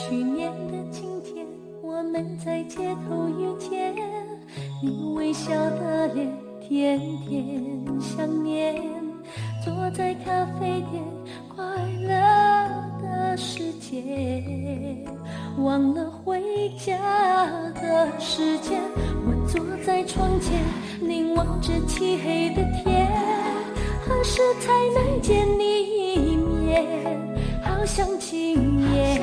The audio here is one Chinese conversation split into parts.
去年的今天，我们在街头遇见，你微笑的脸，甜甜想念。坐在咖啡店，快乐的世界，忘了回家的时间。我坐在床前，凝望着漆黑的天，何时才能见你一面？好想今夜，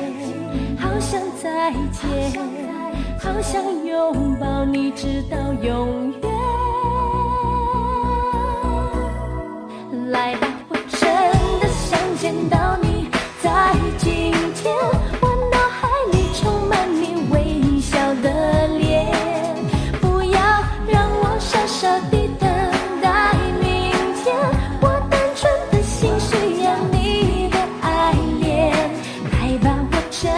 好想再见，好想拥抱你直到永远。来吧，我真的想见到你，在今天，我脑海里充满你微笑的脸，不要让我傻傻地等待明天，我单纯的心需要你的爱恋。来吧，我真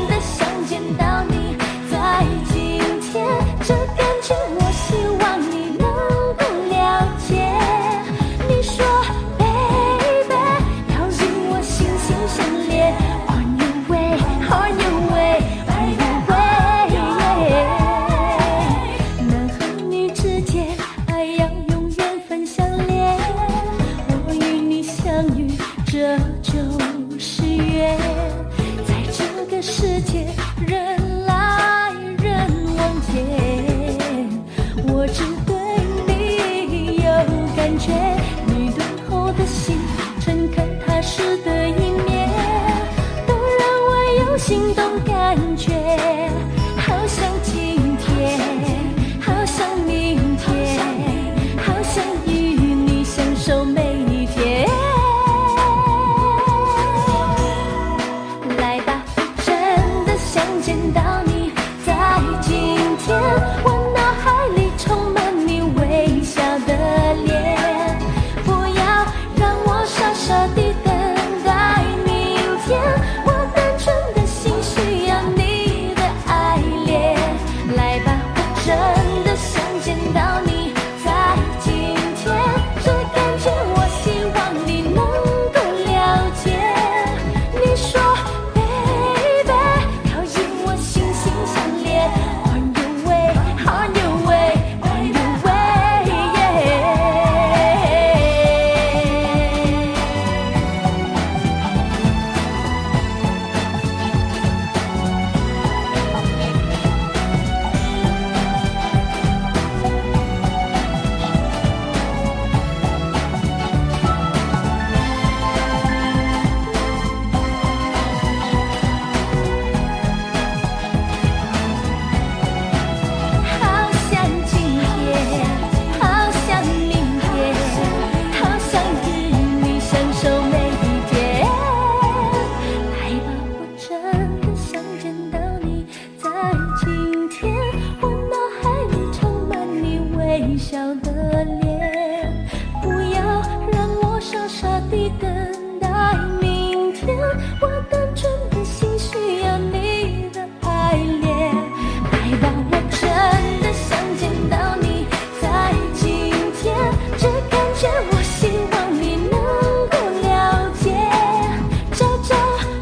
的想见到你，在今天，这感觉我希望你能够了解。你说这就是缘，在这个世界，人来人往间，我只对你有感觉。你敦厚的心，诚恳踏实的一面，都让我有心动感觉。好想今天，好想明天，好想与你相守每一天。见到你，在今天，我脑海里充满你微笑的脸，不要让我傻傻地等待明天，我单纯的心需要你的爱恋。来吧，我真的想见到你，在今天，这感觉我希望你能够了解。你说微笑的脸，不要让我傻傻地等待明天，我单纯的心需要你的爱恋。来吧，我真的想见到你，在今天，这感觉我希望你能够了解。朝朝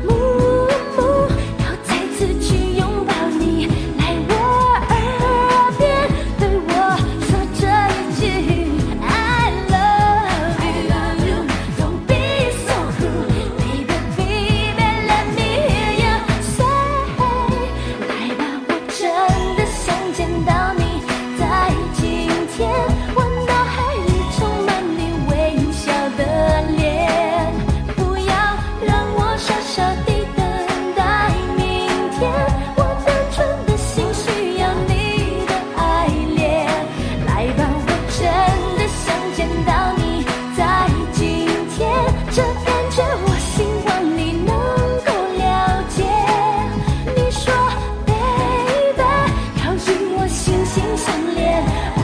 暮暮，要再次去拥抱你，来我耳边对我说这一句 I love you, don't be so cruel, baby baby let me hear you say。 来吧，我真的想见到你，在今天，我脑海里充满你微笑的脸，不要让我傻傻地等待明天，我单纯的心需要你的爱恋。来吧，我真的想见到你，在今天，这感觉我希望你能够了解。你说 baby， 要与我心心相连。